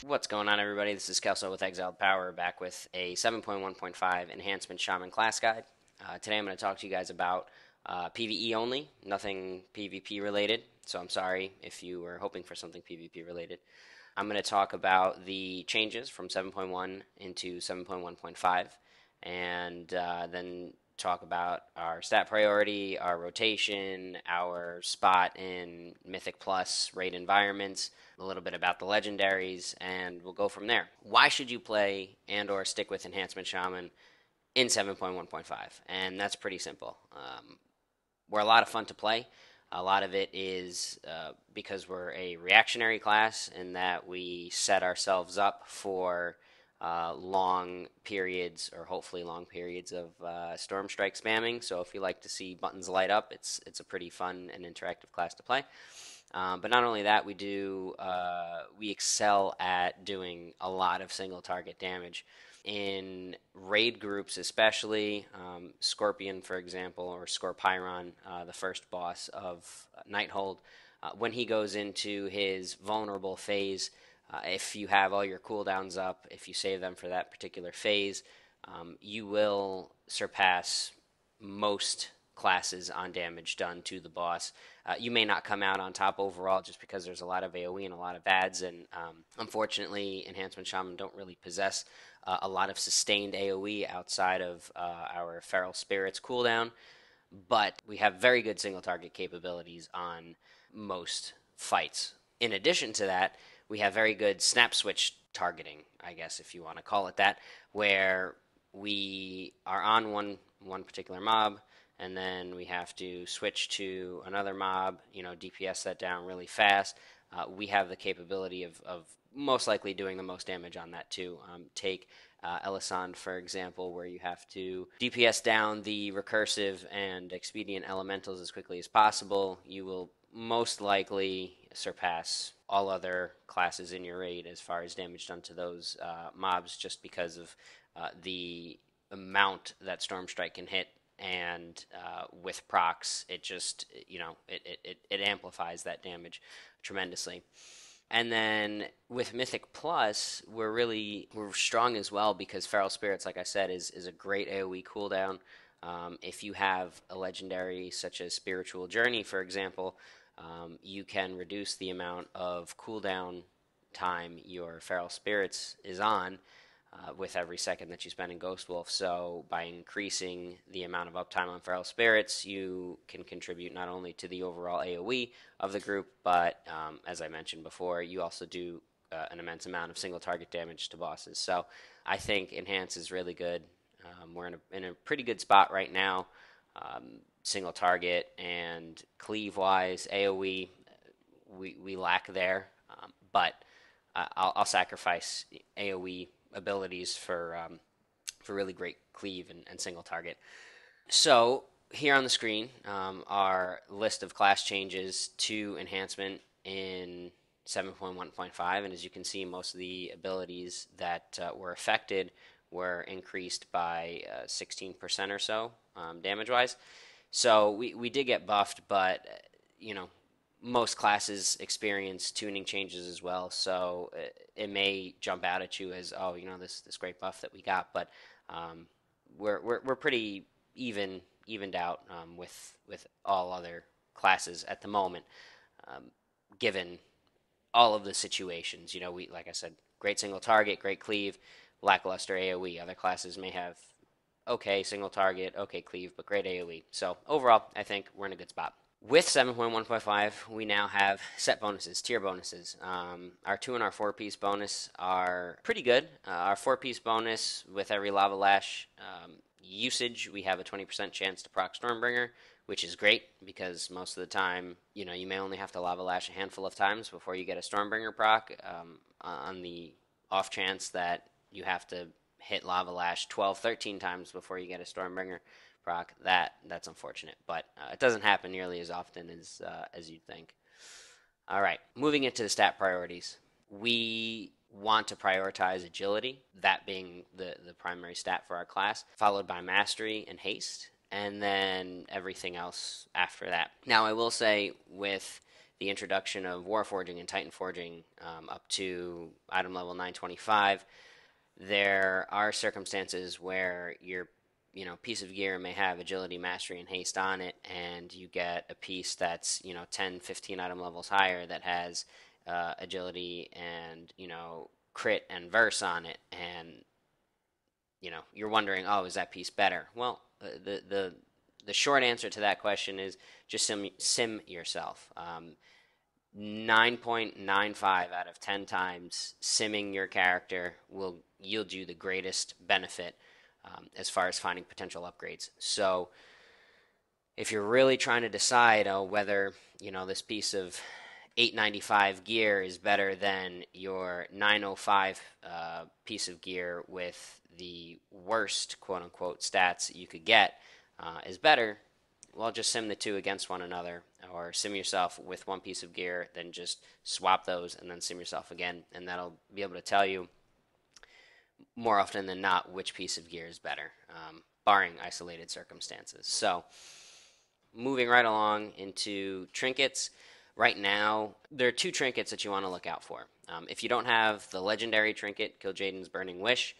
What's going on, everybody? This is Kelso with Exiled Power, back with a 7.1.5 Enhancement Shaman class guide. Today I'm going to talk to you guys about PvE only, nothing PvP related, so I'm sorry if you were hoping for something PvP related. I'm going to talk about the changes from 7.1 into 7.1.5, and then talk about our stat priority, our rotation, our spot in Mythic Plus raid environments, a little bit about the Legendaries, and we'll go from there. Why should you play and or stick with Enhancement Shaman in 7.1.5? And that's pretty simple. We're a lot of fun to play. A lot of it is because we're a reactionary class in that we set ourselves up for long periods, or hopefully long periods, of Storm Strike spamming. So if you like to see buttons light up, it's a pretty fun and interactive class to play. But not only that, we excel at doing a lot of single target damage in raid groups, especially Scorpion, for example, or Scorpiron, the first boss of Nighthold. When he goes into his vulnerable phase, if you have all your cooldowns up, if you save them for that particular phase, you will surpass most classes on damage done to the boss. You may not come out on top overall just because there's a lot of AoE and a lot of ads, and unfortunately, Enhancement Shaman don't really possess a lot of sustained AoE outside of our Feral Spirits cooldown, but we have very good single target capabilities on most fights. In addition to that, we have very good snap switch targeting, I guess if you want to call it that, where we are on one particular mob, and then we have to switch to another mob, DPS that down really fast. We have the capability of most likely doing the most damage on that too. Take Elisand, for example, where you have to DPS down the recursive and expedient elementals as quickly as possible. You will most likely surpass all other classes in your raid as far as damage done to those mobs, just because of the amount that Storm Strike can hit. And with procs, it just it amplifies that damage tremendously. And then with Mythic Plus, we're strong as well because Feral Spirits, like I said, is a great AoE cooldown. If you have a legendary such as Spiritual Journey, for example, you can reduce the amount of cooldown time your Feral Spirits is on with every second that you spend in Ghost Wolf. So by increasing the amount of uptime on Feral Spirits, you can contribute not only to the overall AoE of the group, but as I mentioned before, you also do an immense amount of single target damage to bosses. So I think Enhance is really good. We're in a pretty good spot right now, single target and cleave wise. AoE, we lack there, but I'll sacrifice AoE abilities for really great cleave and single target. So here on the screen, our list of class changes to enhancement in 7.1.5, and as you can see, most of the abilities that were affected were increased by 16% or so, damage-wise. So we did get buffed, but most classes experience tuning changes as well, so it may jump out at you as, oh, this great buff that we got, but we're pretty evened out with all other classes at the moment, given all of the situations. We, like I said, great single target, great cleave, lackluster AoE. Other classes may have okay single target, okay cleave, but great AoE. So overall, I think we're in a good spot. With 7.1.5, we now have set bonuses, tier bonuses. Our 2 and our 4-piece bonus are pretty good. Our 4-piece bonus, with every Lava Lash usage, we have a 20% chance to proc Stormbringer, which is great because most of the time, you may only have to Lava Lash a handful of times before you get a Stormbringer proc. On the off chance that you have to hit Lava Lash 12, 13 times before you get a Stormbringer proc, that's unfortunate, but it doesn't happen nearly as often as you'd think. All right, moving into the stat priorities. We want to prioritize agility, that being the primary stat for our class, followed by mastery and haste, and then everything else after that. Now, I will say with the introduction of Warforging and Titan Forging up to item level 925, there are circumstances where your piece of gear may have agility, mastery, and haste on it, and you get a piece that's 10, 15 item levels higher that has agility and crit and verse on it, and you're wondering, oh, is that piece better? Well, the short answer to that question is just sim yourself. 9.95 out of 10 times simming your character will yield you the greatest benefit as far as finding potential upgrades. So if you're really trying to decide whether this piece of 895 gear is better than your 905 piece of gear with the worst quote-unquote stats you could get is better, well, just sim the two against one another, or sim yourself with one piece of gear, then just swap those and then sim yourself again, and that'll be able to tell you more often than not which piece of gear is better, barring isolated circumstances. So moving right along into trinkets. Right now, there are two trinkets that you want to look out for. If you don't have the legendary trinket, Kil'jaeden's Burning Wish,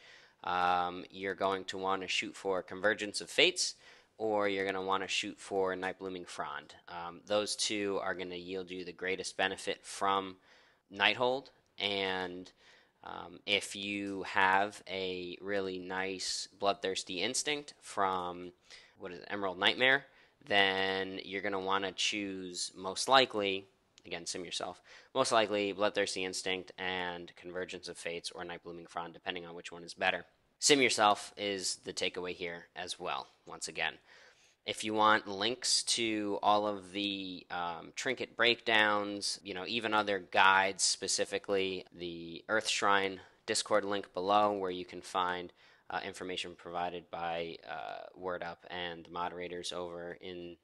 you're going to want to shoot for Convergence of Fates, or you're going to want to shoot for Night Blooming Frond. Those two are going to yield you the greatest benefit from Nighthold, and if you have a really nice Bloodthirsty Instinct from, Emerald Nightmare, then you're going to want to choose, most likely, again, sim yourself, most likely Bloodthirsty Instinct and Convergence of Fates or Night Blooming Frond, depending on which one is better. Sim yourself is the takeaway here as well, once again. If you want links to all of the trinket breakdowns, even other guides, specifically the Earth Shrine Discord link below, where you can find information provided by Word Up and the moderators over in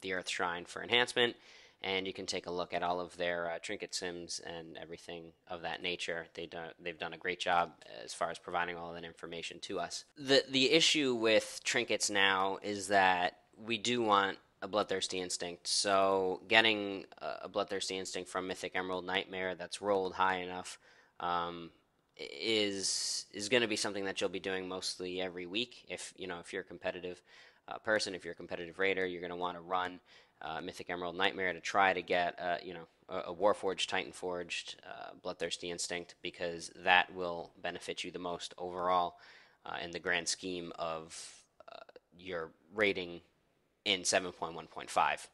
the Earth Shrine for Enhancement, and you can take a look at all of their trinket sims and everything of that nature. They've done a great job as far as providing all of that information to us. The issue with trinkets now is that we do want a Bloodthirsty Instinct, so getting a Bloodthirsty Instinct from Mythic Emerald Nightmare that's rolled high enough is going to be something that you'll be doing mostly every week. If you're a competitive person, if you're a competitive raider, you're going to want to run Mythic Emerald Nightmare to try to get a Warforged, Titan Forged Bloodthirsty Instinct, because that will benefit you the most overall in the grand scheme of your rating in 7.1.5,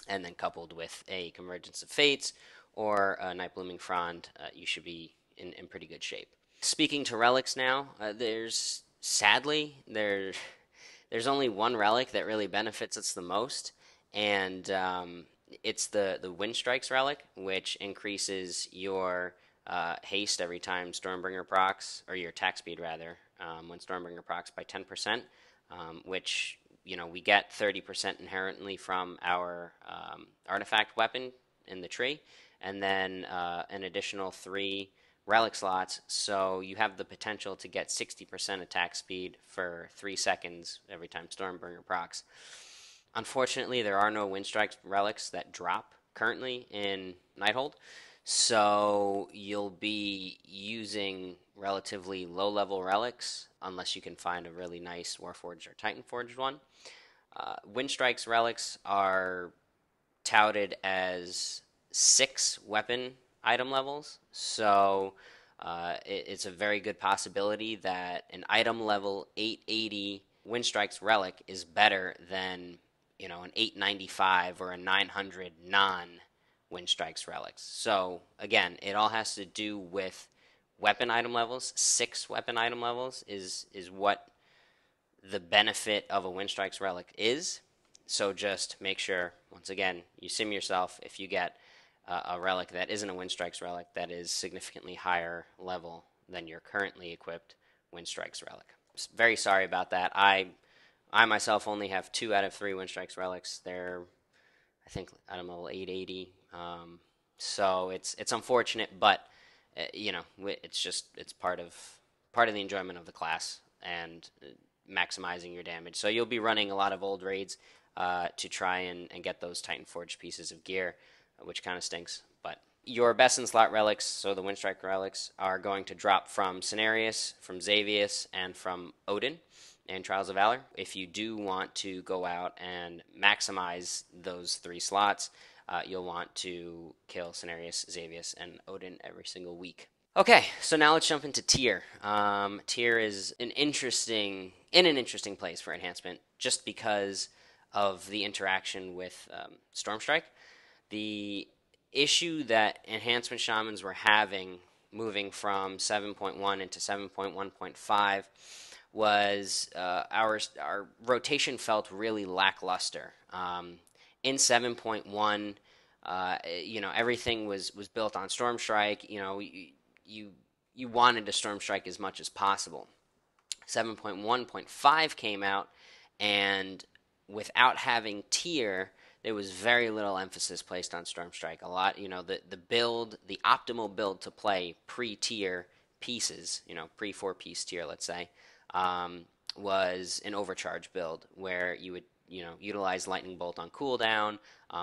and then coupled with a Convergence of Fates or a Night Blooming Frond, you should be in pretty good shape. Speaking to relics now, there's only one relic that really benefits us the most, and it's the Wind Strikes relic, which increases your haste every time Stormbringer procs, or your attack speed rather, when Stormbringer procs by 10%, which we get 30% inherently from our artifact weapon in the tree, and then an additional 3 relic slots, so you have the potential to get 60% attack speed for 3 seconds every time Stormbringer procs. Unfortunately, there are no Windstrike relics that drop currently in Nighthold, so you'll be using relatively low-level relics unless you can find a really nice Warforged or Titan Forged one. Windstrike's relics are touted as 6 weapon item levels, so it's a very good possibility that an item level 880 Windstrike's relic is better than an 895 or a 900 non-Windstrike's relics. So again, it all has to do with weapon item levels. 6 weapon item levels is what the benefit of a Windstrike's relic is. So just make sure, once again, you sim yourself if you get a relic that isn't a Windstrike's relic that is significantly higher level than your currently equipped Windstrike's relic. Very sorry about that. I myself only have 2 out of 3 Windstrike's relics. They're, I think, item level 880. So it's unfortunate, but it's part of the enjoyment of the class and maximizing your damage. So you'll be running a lot of old raids to try and get those Titan Forged pieces of gear. which kind of stinks. But your best in slot relics, so the Windstrike relics, are going to drop from Cenarius, from Xavius, and from Odin in Trials of Valor. If you do want to go out and maximize those 3 slots, you'll want to kill Cenarius, Xavius, and Odin every single week. Okay, so now let's jump into tier. Tier is in an interesting place for enhancement, just because of the interaction with Stormstrike. The issue that enhancement shamans were having moving from 7.1 into 7.1.5 was our rotation felt really lackluster. In 7.1, everything was built on Stormstrike. You wanted to Stormstrike as much as possible. 7.1.5 came out, and without having tier, there was very little emphasis placed on Stormstrike. A lot, the optimal build to play pre-tier pieces, pre 4-piece tier, let's say, was an overcharge build where you would, utilize Lightning Bolt on cooldown.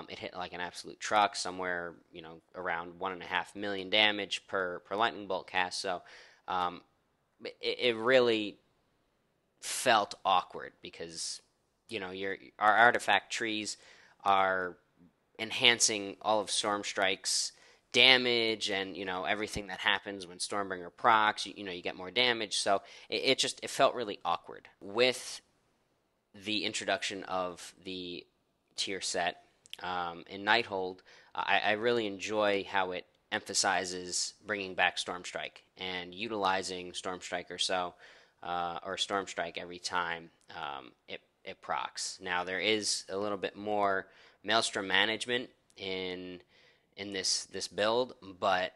It hit like an absolute truck, somewhere, around 1.5 million damage per Lightning Bolt cast. So it really felt awkward because, our artifact trees are enhancing all of Stormstrike's damage and everything that happens when Stormbringer procs. You get more damage, so it felt really awkward with the introduction of the tier set in Nighthold. I really enjoy how it emphasizes bringing back Stormstrike and utilizing Stormstrike or Stormstrike every time it procs. Now there is a little bit more Maelstrom management in this build, but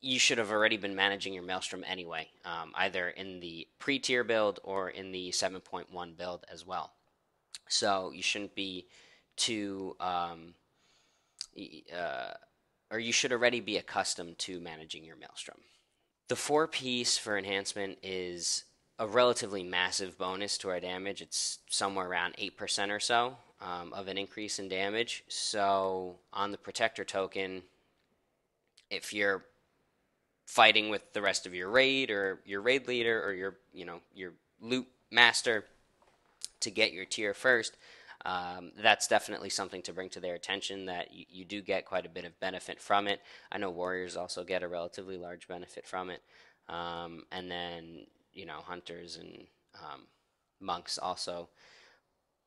you should have already been managing your Maelstrom anyway, either in the pre-tier build or in the 7.1 build as well. So you shouldn't be too, or you should already be accustomed to managing your Maelstrom. The 4-piece for enhancement is a relatively massive bonus to our damage. It's somewhere around 8% or so of an increase in damage. So on the Protector token, if you're fighting with the rest of your raid or your raid leader or your loot master to get your tier first, that's definitely something to bring to their attention, that you do get quite a bit of benefit from it. I know warriors also get a relatively large benefit from it, and then hunters and monks also.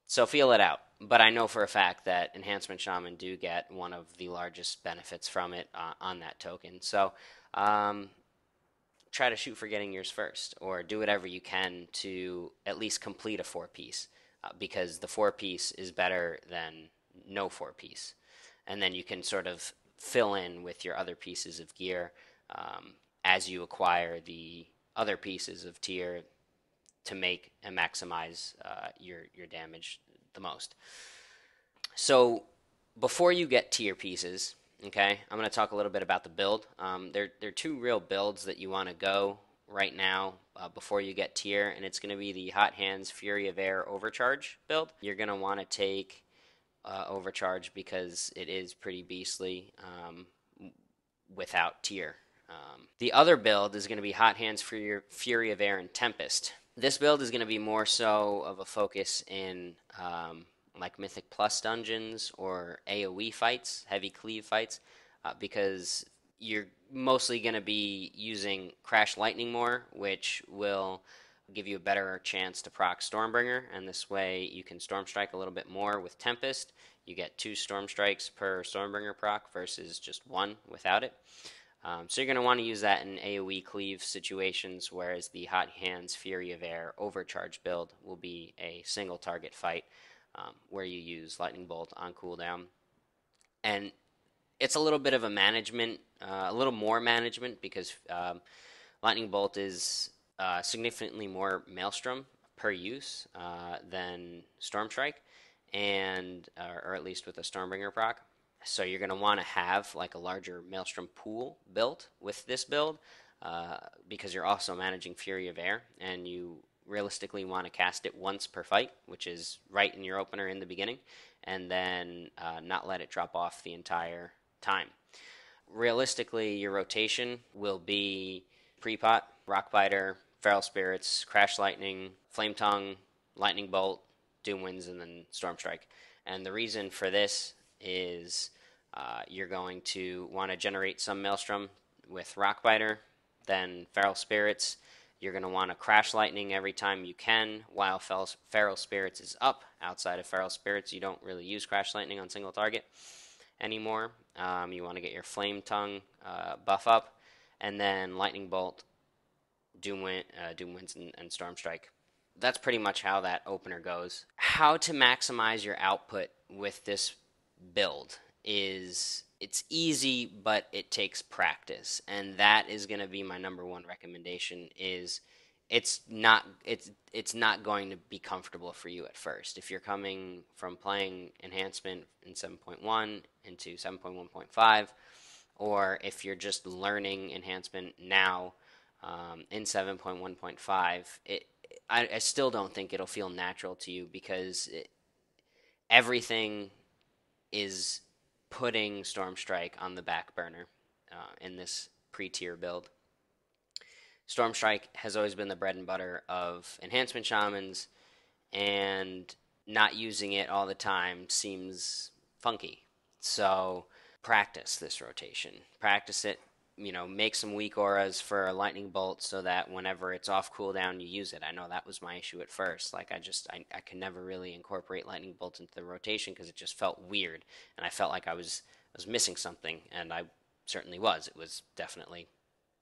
So feel it out. But I know for a fact that enhancement shaman do get one of the largest benefits from it on that token. So try to shoot for getting yours first, or do whatever you can to at least complete a 4-piece, because the 4-piece is better than no 4-piece. And then you can sort of fill in with your other pieces of gear as you acquire the other pieces of tier to make and maximize your damage the most. So before you get tier pieces, okay, I'm going to talk a little bit about the build. There are 2 real builds that you want to go right now before you get tier, and it's going to be the Hot Hands Fury of Air Overcharge build. You're going to want to take Overcharge because it is pretty beastly without tier. The other build is going to be Hot Hands Fury of Air and Tempest. This build is going to be more so of a focus in like Mythic Plus dungeons or AoE fights, heavy cleave fights, because you're mostly going to be using Crash Lightning more, which will give you a better chance to proc Stormbringer, and this way you can Stormstrike a little bit more with Tempest. You get 2 Stormstrikes per Stormbringer proc versus just 1 without it. So you're going to want to use that in AoE cleave situations, whereas the Hot Hands Fury of Air Overcharge build will be a single target fight where you use Lightning Bolt on cooldown. And it's a little bit of a management, a little more management, because Lightning Bolt is significantly more Maelstrom per use than Stormstrike, or at least with a Stormbringer proc. So you're going to want to have like a larger Maelstrom pool built with this build, because you're also managing Fury of Air, and you realistically want to cast it once per fight, which is right in your opener in the beginning, and then not let it drop off the entire time. Realistically, your rotation will be Pre-Pot, Rockbiter, Feral Spirits, Crash Lightning, Flame Tongue, Lightning Bolt, Doom Winds, and then Storm Strike. And the reason for this is you're going to want to generate some Maelstrom with Rockbiter, then Feral Spirits. You're going to want to Crash Lightning every time you can while Feral Spirits is up. Outside of Feral Spirits, you don't really use Crash Lightning on single target anymore. You want to get your Flame Tongue buff up, and then Lightning Bolt, Doom Winds, and Storm Strike. That's pretty much how that opener goes. How to maximize your output with this build is it's easy, but it takes practice, and that is going to be my number one recommendation. Is it's not going to be comfortable for you at first. If you're coming from playing Enhancement in 7.1 into 7.1.5, or if you're just learning Enhancement now in 7.1.5, I still don't think it'll feel natural to you because everything is putting Storm Strike on the back burner in this pre-tier build. Storm Strike has always been the bread and butter of Enhancement Shamans, and not using it all the time seems funky. So practice this rotation. Practice it. Make some weak auras for a Lightning Bolt so that whenever it's off cooldown, you use it. I know that was my issue at first. Like, I could never really incorporate Lightning Bolt into the rotation because it just felt weird, and I felt like I was missing something, and I certainly was. It was definitely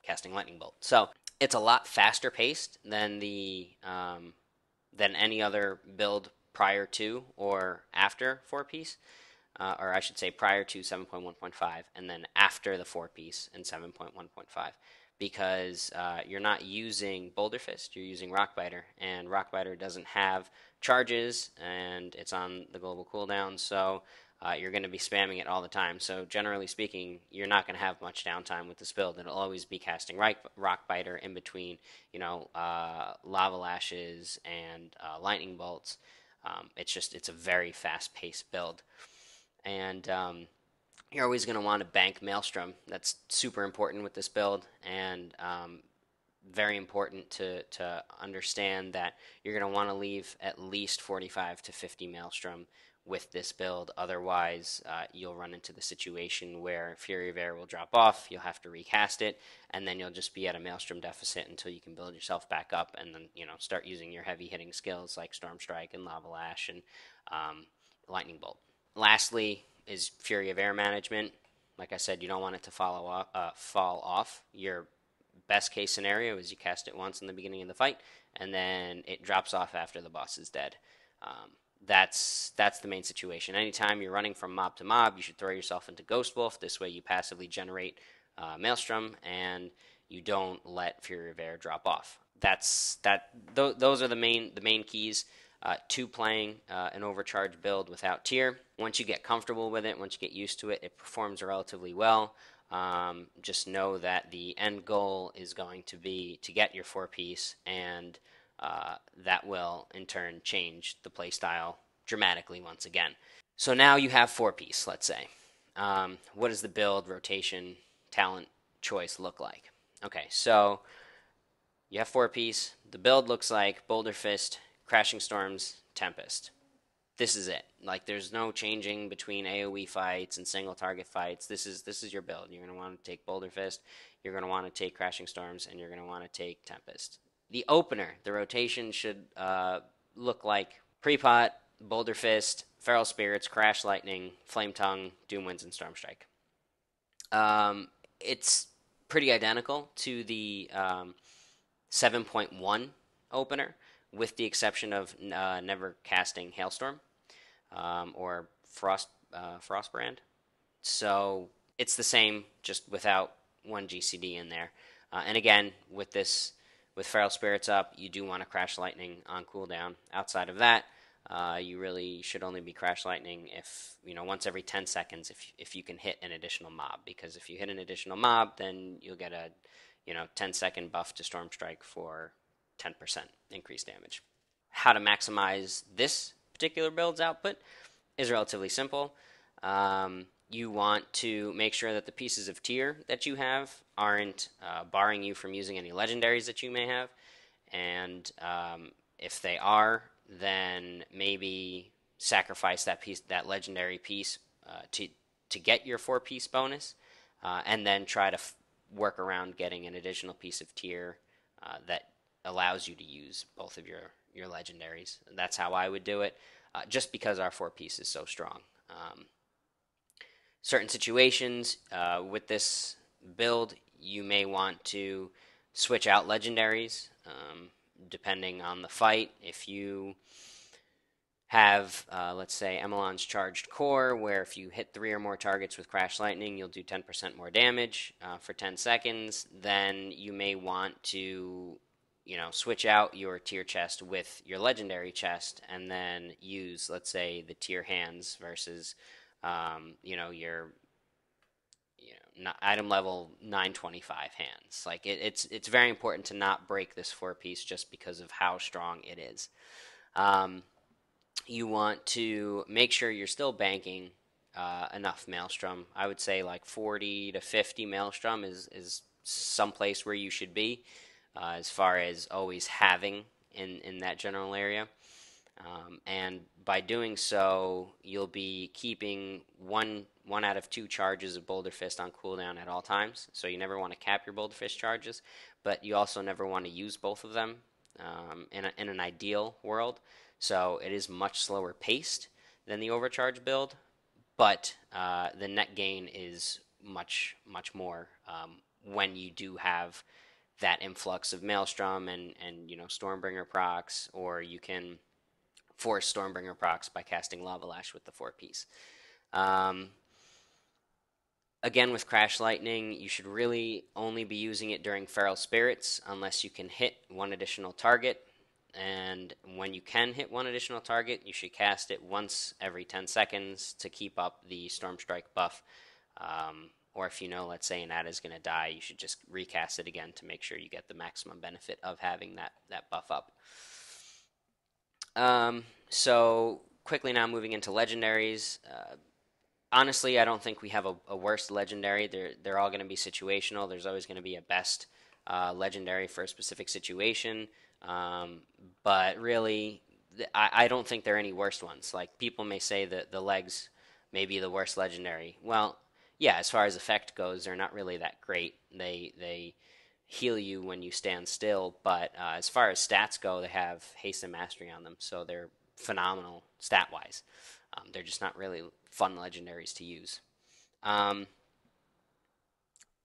casting Lightning Bolt. So it's a lot faster paced than than any other build prior to or after 4-piece. Or I should say prior to 7.1.5 and then after the 4-piece in 7.1.5, because you're not using Boulder Fist, you're using Rockbiter, and Rockbiter doesn't have charges, and it's on the global cooldown, so you're going to be spamming it all the time. So generally speaking, you're not going to have much downtime with this build. It'll always be casting Rockbiter in between, Lava Lashes and Lightning Bolts. It's a very fast-paced build. And you're always going to want to bank Maelstrom. That's super important with this build, and very important to understand that you're going to want to leave at least 45 to 50 Maelstrom with this build. Otherwise, you'll run into the situation where Fury of Air will drop off, you'll have to recast it, and then you'll just be at a Maelstrom deficit until you can build yourself back up and then start using your heavy-hitting skills like Storm Strike and Lava Lash and Lightning Bolt. Lastly is Fury of Air management. Like I said, you don't want it to fall off. Your best case scenario is you cast it once in the beginning of the fight, and then it drops off after the boss is dead. That's the main situation. Anytime you're running from mob to mob, you should throw yourself into Ghost Wolf. This way you passively generate Maelstrom, and you don't let Fury of Air drop off. Those are the main keys to playing an overcharged build without tier. Once you get comfortable with it, once you get used to it, it performs relatively well. Just know that the end goal is going to be to get your 4-piece, and that will in turn change the playstyle dramatically once again. So now you have 4-piece, let's say. What does the build, rotation, talent choice look like? Okay, so you have 4-piece. The build looks like Boulder Fist, Crashing Storms, Tempest. This is it. Like, there's no changing between AoE fights and single target fights. This is your build. You're going to want to take Boulder Fist, you're going to want to take Crashing Storms, and you're going to want to take Tempest. The opener, the rotation should look like Pre-Pot, Boulder Fist, Feral Spirits, Crash Lightning, Flame Tongue, Doom Winds, and Storm Strike. It's pretty identical to the 7.1 opener, with the exception of never casting Hailstorm or Frostbrand. So it's the same, just without one GCD in there. And again, with Feral Spirits up, you do want to Crash Lightning on cooldown. Outside of that, you really should only be Crash Lightning if, once every 10 seconds if you can hit an additional mob. Because if you hit an additional mob, then you'll get a 10-second buff to Storm Strike for 10% increased damage. How to maximize this particular build's output is relatively simple. You want to make sure that the pieces of tier that you have aren't barring you from using any legendaries that you may have. And if they are, then maybe sacrifice that piece, that legendary piece, to get your 4-piece bonus, and then try to work around getting an additional piece of tier that allows you to use both of your legendaries. That's how I would do it, just because our 4-piece is so strong. Certain situations with this build, you may want to switch out legendaries depending on the fight. If you have, let's say, Emelon's Charged Core, where if you hit 3 or more targets with Crash Lightning, you'll do 10% more damage for 10 seconds, then you may want to, switch out your tier chest with your legendary chest and then use, let's say, the tier hands versus, your item level 925 hands. Like it's very important to not break this 4-piece just because of how strong it is. You want to make sure you're still banking enough Maelstrom. I would say like 40 to 50 Maelstrom is someplace where you should be as far as always having in that general area. And by doing so, you'll be keeping one out of 2 charges of Boulder Fist on cooldown at all times. So you never want to cap your Boulder Fist charges, but you also never want to use both of them in an ideal world. So it is much slower paced than the overcharge build, but the net gain is much more when you do have that influx of Maelstrom and Stormbringer procs, or you can force Stormbringer procs by casting Lava Lash with the 4-piece. Again, with Crash Lightning, you should really only be using it during Feral Spirits unless you can hit one additional target. And when you can hit one additional target, you should cast it once every 10 seconds to keep up the Storm Strike buff. Or if let's say an ad is going to die, you should just recast it again to make sure you get the maximum benefit of having that buff up. So quickly now moving into legendaries. Honestly, I don't think we have a worse legendary. They're all going to be situational. There's always going to be a best legendary for a specific situation. But really, I don't think there are any worse ones. Like, people may say that the legs may be the worst legendary. Well, yeah, as far as effect goes, they're not really that great. They heal you when you stand still, but as far as stats go, they have haste and mastery on them, so they're phenomenal stat-wise. They're just not really fun legendaries to use.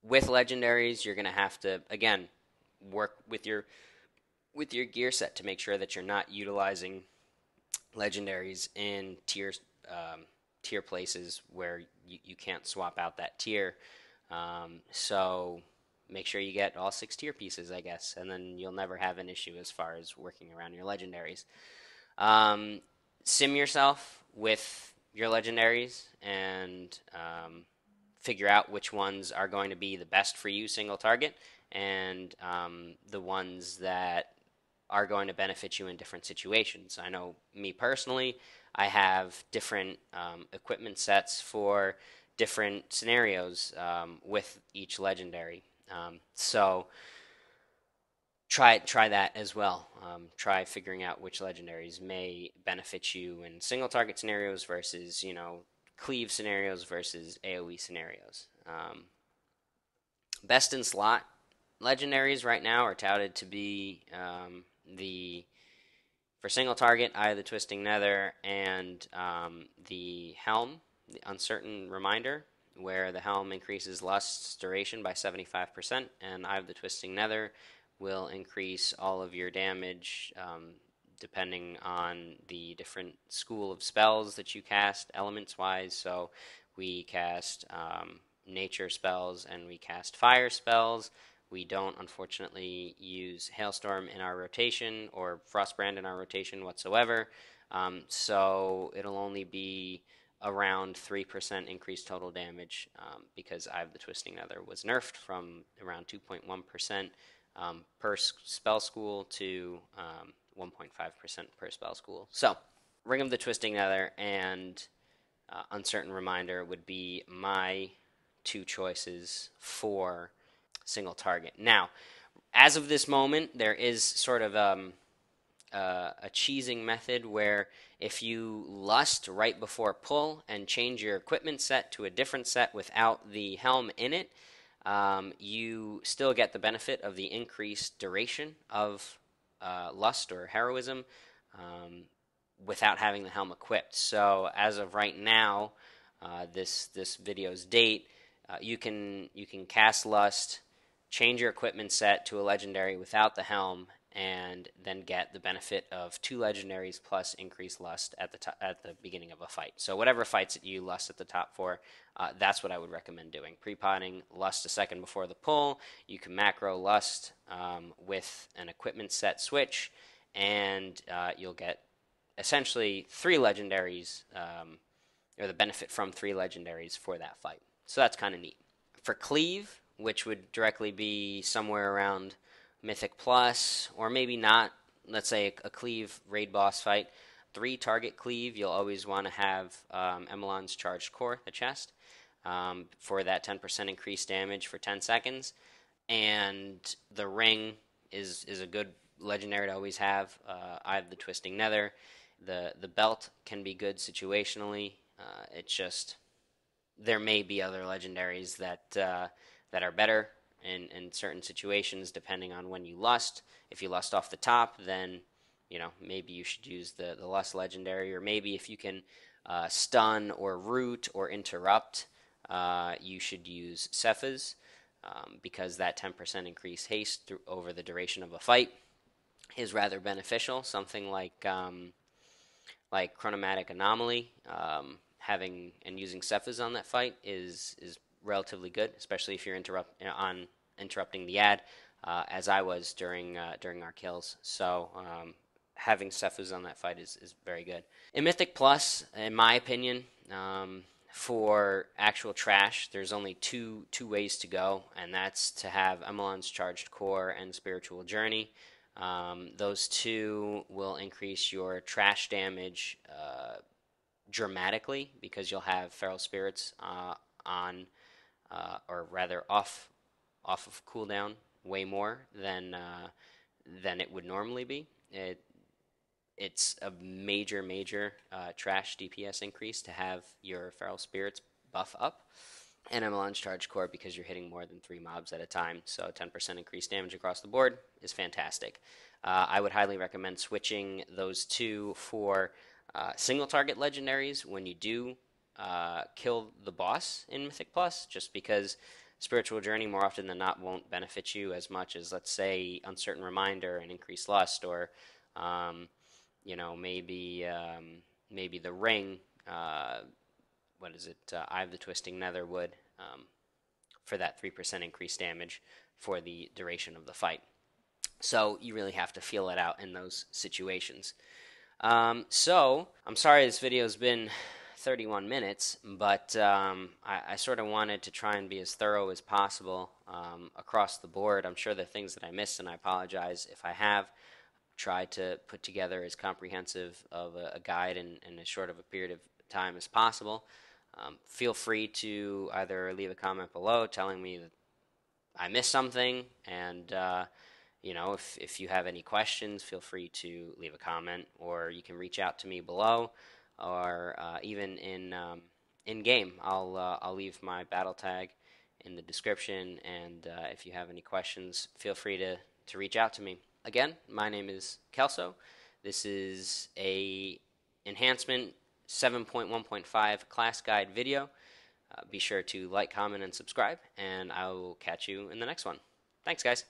With legendaries, you're going to have to, again, work with your gear set to make sure that you're not utilizing legendaries in tier places where you can't swap out that tier. So make sure you get all 6 tier pieces, I guess, and then you'll never have an issue as far as working around your legendaries. Sim yourself with your legendaries and figure out which ones are going to be the best for you single target, and the ones that are going to benefit you in different situations. I know me personally, I have different equipment sets for different scenarios with each legendary. So try that as well. Try figuring out which legendaries may benefit you in single target scenarios versus cleave scenarios versus AoE scenarios. Best in slot legendaries right now are touted to be for single target, Eye of the Twisting Nether, and the Helm, the Uncertain Reminder, where the Helm increases Lust's duration by 75%, and Eye of the Twisting Nether will increase all of your damage depending on the different school of spells that you cast, elements-wise. So we cast nature spells and we cast fire spells. We don't, unfortunately, use Hailstorm in our rotation or Frostbrand in our rotation whatsoever. So it'll only be around 3% increased total damage because Eye of the Twisting Nether was nerfed from around 2.1% per spell school to 1.5% per spell school. So, Ring of the Twisting Nether and Uncertain Reminder would be my two choices for single target. Now, as of this moment, there is sort of a cheesing method where if you lust right before pull and change your equipment set to a different set without the helm in it, you still get the benefit of the increased duration of lust or heroism without having the helm equipped. So as of right now, this video's date, you can cast lust, change your equipment set to a legendary without the helm, and then get the benefit of 2 legendaries plus increased lust at the beginning of a fight. So whatever fights that you lust at the top for, that's what I would recommend doing. Pre-potting lust a second before the pull. You can macro lust with an equipment set switch, and you'll get essentially 3 legendaries, or the benefit from 3 legendaries for that fight. So that's kind of neat. For cleave, which would directly be somewhere around Mythic Plus, or maybe not, let's say a cleave raid boss fight, 3 target cleave, you'll always want to have Emelon's Charged Core, the chest, for that 10% increased damage for 10 seconds. And the ring is a good legendary to always have. Eye of the Twisting Nether. The belt can be good situationally. It's just there may be other legendaries that are better in certain situations, depending on when you lust. If you lust off the top, then maybe you should use the lust legendary, or maybe if you can stun or root or interrupt, you should use Cephas, because that 10% increased haste over the duration of a fight is rather beneficial. Something like Chronomatic Anomaly, having and using Cephas on that fight is relatively good, especially if you're interrupting the ad, as I was during our kills. So having Cephas on that fight is very good. In Mythic Plus, in my opinion, for actual trash, there's only two ways to go, and that's to have Emelon's Charged Core and Spiritual Journey. Those two will increase your trash damage dramatically, because you'll have Feral Spirits on, or rather off of cooldown way more than it would normally be. It's a major trash DPS increase to have your Feral Spirits buff up. And Emelon's Charged Core, because you're hitting more than 3 mobs at a time, so 10% increased damage across the board is fantastic. I would highly recommend switching those two for single target legendaries when you do kill the boss in Mythic Plus, just because Spiritual Journey more often than not won't benefit you as much as, let's say, Uncertain Reminder and Increased Lust, or maybe the Ring. What is it? Eye of the Twisting Nether would, for that 3% increased damage for the duration of the fight. So you really have to feel it out in those situations. So I'm sorry this video's been 31 minutes, but I sort of wanted to try and be as thorough as possible across the board. I'm sure there are things that I missed, and I apologize if I have. Tried to put together as comprehensive of a guide in as short of a period of time as possible. Feel free to either leave a comment below telling me that I missed something, and if you have any questions, feel free to leave a comment, or you can reach out to me below, or even in game. I'll leave my Battletag in the description, and if you have any questions, feel free to reach out to me. Again, my name is Kelso. This is a Enhancement 7.1.5 class guide video. Be sure to like, comment, and subscribe, and I will catch you in the next one. Thanks, guys.